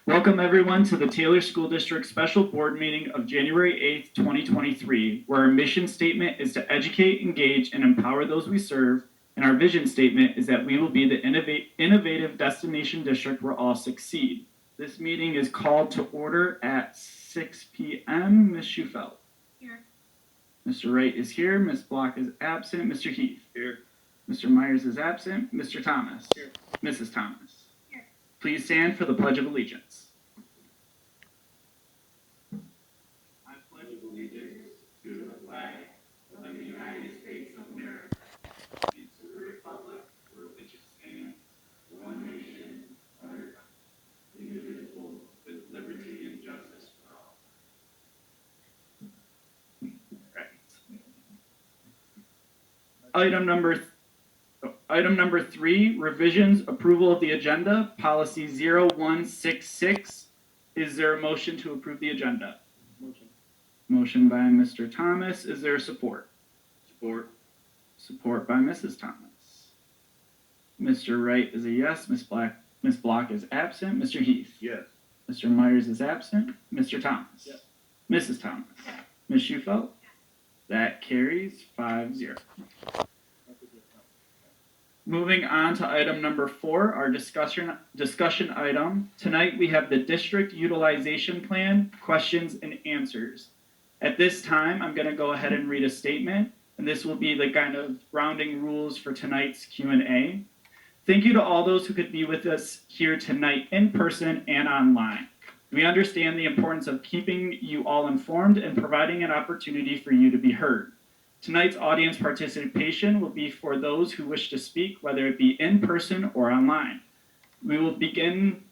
Welcome everyone to the Taylor School District Special Board Meeting of January 8th, 2023, where our mission statement is to educate, engage, and empower those we serve, and our vision statement is that we will be the innovative destination district where all succeed. This meeting is called to order at 6 p.m. Ms. Schufelt. Here. Mr. Wright is here. Ms. Block is absent. Mr. Heath. Here. Mr. Myers is absent. Mr. Thomas. Here. Mrs. Thomas. Here. Please stand for the Pledge of Allegiance. I pledge allegiance to the flag of the United States of America and to the republic for which it stands, one nation, under God, indivisible, with liberty and justice for all. Right. Item number 3, revisions, approval of the agenda, policy 0166. Is there a motion to approve the agenda? Motion. Motion by Mr. Thomas. Is there support? Support. Support by Mrs. Thomas. Mr. Wright is a yes. Ms. Block is absent. Mr. Heath. Yes. Mr. Myers is absent. Mr. Thomas. Yes. Mrs. Thomas. Ms. Schufelt. That carries 5-0. Moving on to item number 4, our discussion item. Tonight we have the district utilization plan, questions and answers. At this time, I'm going to go ahead and read a statement, and this will be the kind of grounding rules for tonight's Q&A. Thank you to all those who could be with us here tonight in person and online. We understand the importance of keeping you all informed and providing an opportunity for you to be heard. Tonight's audience participation will be for those who wish to speak, whether it be in person or online. We will begin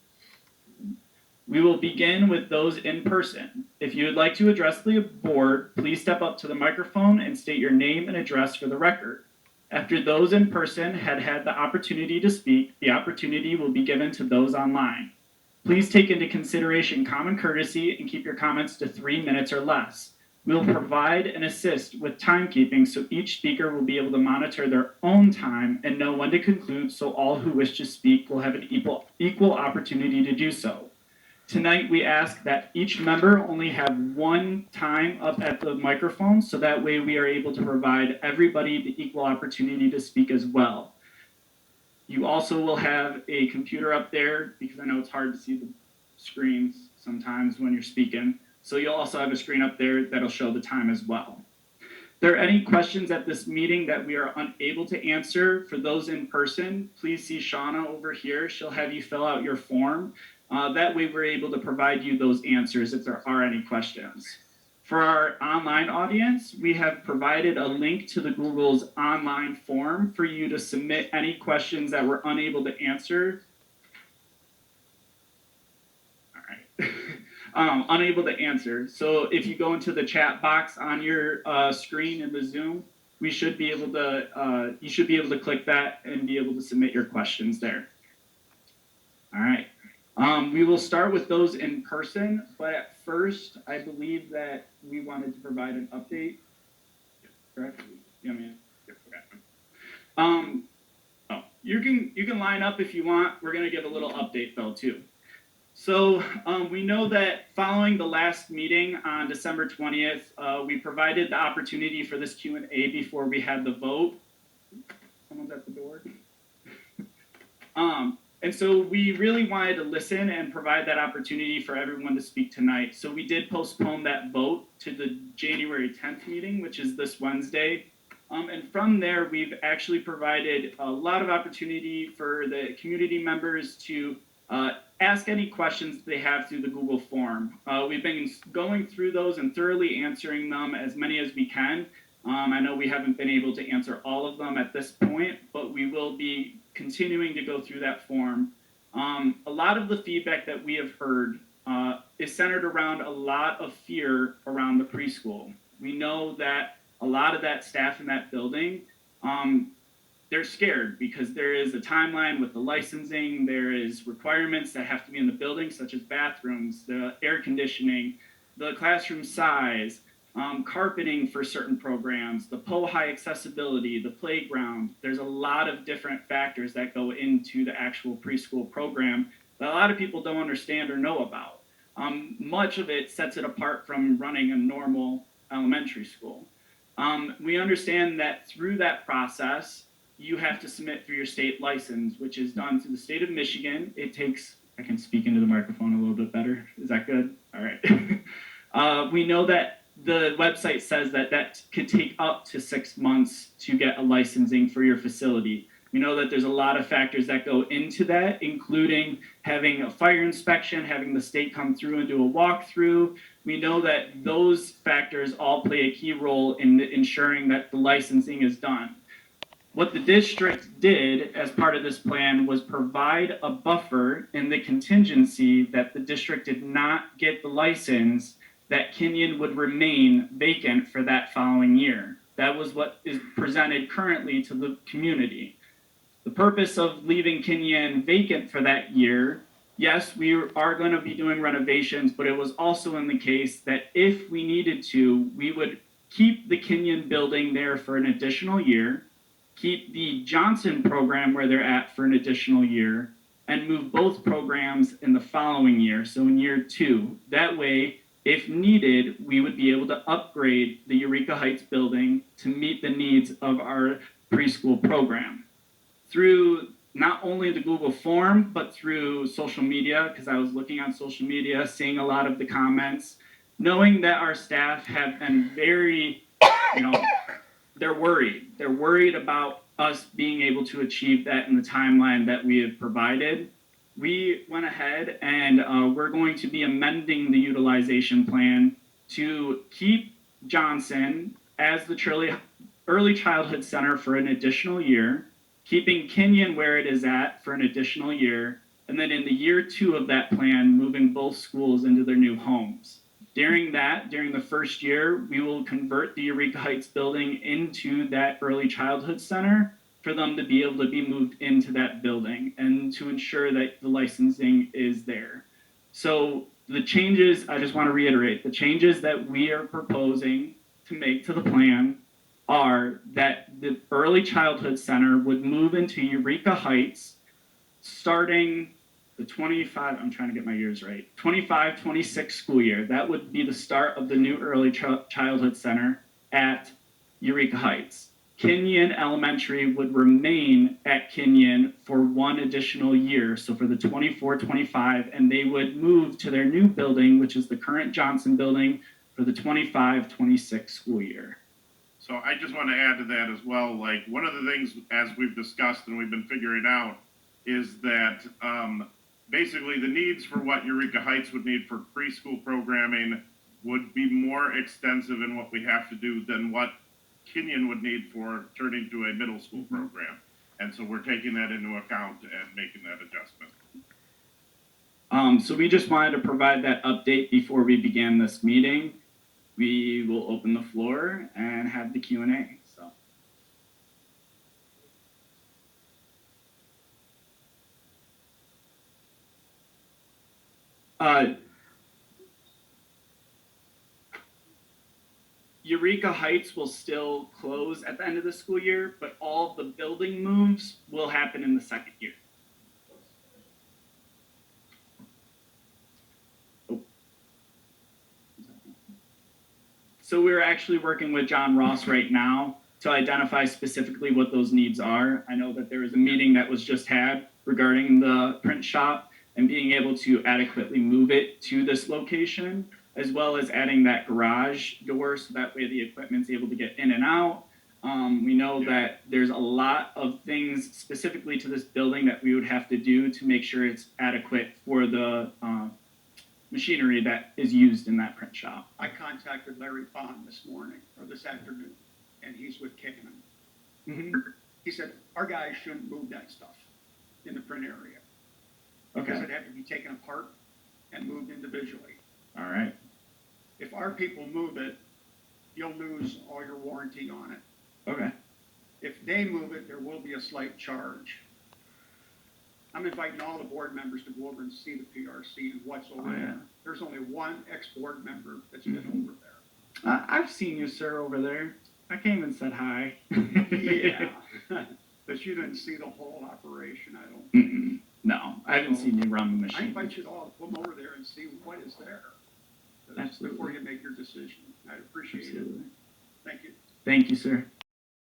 with those in person. If you would like to address the board, please step up to the microphone and state your name and address for the record. After those in person had the opportunity to speak, the opportunity will be given to those online. Please take into consideration common courtesy and keep your comments to 3 minutes or less. We will provide and assist with timekeeping so each speaker will be able to monitor their own time and know when to conclude, so all who wish to speak will have an equal opportunity to do so. Tonight we ask that each member only have one time up at the microphone, so that way we are able to provide everybody the equal opportunity to speak as well. You also will have a computer up there, because I know it's hard to see the screens sometimes when you're speaking. So you'll also have a screen up there that'll show the time as well. If there are any questions at this meeting that we are unable to answer, for those in person, please see Shauna over here. She'll have you fill out your form. That way we're able to provide you those answers if there are any questions. For our online audience, we have provided a link to the Google's online form for you to submit any questions that we're unable to answer. All right. Unable to answer. So if you go into the chat box on your screen in the Zoom, you should be able to click that and be able to submit your questions there. All right. We will start with those in person, but at first, I believe that we wanted to provide an update. Correct? Yeah, man. Yep, okay. You can line up if you want. We're gonna give a little update though too. So we know that following the last meeting on December 20th, we provided the opportunity for this Q&A before we had the vote. Someone's at the door. And so we really wanted to listen and provide that opportunity for everyone to speak tonight. So we did postpone that vote to the January 10th meeting, which is this Wednesday. And from there, we've actually provided a lot of opportunity for the community members to ask any questions they have through the Google form. We've been going through those and thoroughly answering them, as many as we can. I know we haven't been able to answer all of them at this point, but we will be continuing to go through that form. A lot of the feedback that we have heard is centered around a lot of fear around the preschool. We know that a lot of that staff in that building, they're scared because there is a timeline with the licensing, there is requirements that have to be in the building, such as bathrooms, the air conditioning, the classroom size, carpeting for certain programs, the POHI accessibility, the playground. There's a lot of different factors that go into the actual preschool program that a lot of people don't understand or know about. Much of it sets it apart from running a normal elementary school. We understand that through that process, you have to submit for your state license, which is done through the state of Michigan. It takes, I can speak into the microphone a little bit better. Is that good? All right. We know that the website says that that could take up to 6 months to get a licensing for your facility. We know that there's a lot of factors that go into that, including having a fire inspection, having the state come through and do a walkthrough. We know that those factors all play a key role in ensuring that the licensing is done. What the district did as part of this plan was provide a buffer in the contingency that the district did not get the license, that Kenyon would remain vacant for that following year. That was what is presented currently to the community. The purpose of leaving Kenyon vacant for that year, yes, we are going to be doing renovations, but it was also in the case that if we needed to, we would keep the Kenyon building there for an additional year, keep the Johnson program where they're at for an additional year, and move both programs in the following year, so in year 2. That way, if needed, we would be able to upgrade the Eureka Heights building to meet the needs of our preschool program. Through not only the Google form, but through social media, because I was looking on social media, seeing a lot of the comments, knowing that our staff have been very, they're worried. They're worried about us being able to achieve that in the timeline that we have provided. We went ahead and we're going to be amending the utilization plan to keep Johnson as the early childhood center for an additional year, keeping Kenyon where it is at for an additional year, and then in the year 2 of that plan, moving both schools into their new homes. During the first year, we will convert the Eureka Heights building into that early childhood center for them to be able to be moved into that building and to ensure that the licensing is there. So the changes, I just want to reiterate, the changes that we are proposing to make to the plan are that the early childhood center would move into Eureka Heights starting the 25-26 school year. That would be the start of the new early childhood center at Eureka Heights. Kenyon Elementary would remain at Kenyon for 1 additional year, so for the 24-25, and they would move to their new building, which is the current Johnson building, for the 25-26 school year. So I just want to add to that as well, like one of the things as we've discussed and we've been figuring out is that basically the needs for what Eureka Heights would need for preschool programming would be more extensive in what we have to do than what Kenyon would need for turning to a middle school program. And so we're taking that into account and making that adjustment. So we just wanted to provide that update before we began this meeting. We will open the floor and have the Q&A. Eureka Heights will still close at the end of the school year, but all of the building moves will happen in the second year. So we're actually working with John Ross right now to identify specifically what those needs are. I know that there was a meeting that was just had regarding the print shop and being able to adequately move it to this location, as well as adding that garage door so that way the equipment's able to get in and out. We know that there's a lot of things specifically to this building that we would have to do to make sure it's adequate for the machinery that is used in that print shop. I contacted Larry Bond this afternoon, and he's with Canon. Mm-hmm. He said, our guys shouldn't move that stuff in the print area. Because it'd have to be taken apart and moved individually. All right. If our people move it, you'll lose all your warranty on it. Okay. If they move it, there will be a slight charge. I'm inviting all the board members to go over and see the PRC and what's over there. There's only one ex-board member that's been over there. I've seen you, sir, over there. I came and said hi. Yeah. But you didn't see the whole operation, I don't think. No, I haven't seen you run the I machine. invite you all to come over there and see what is there. Absolutely. Before you make your decision. I appreciate it. Absolutely. Thank you. Thank you, sir.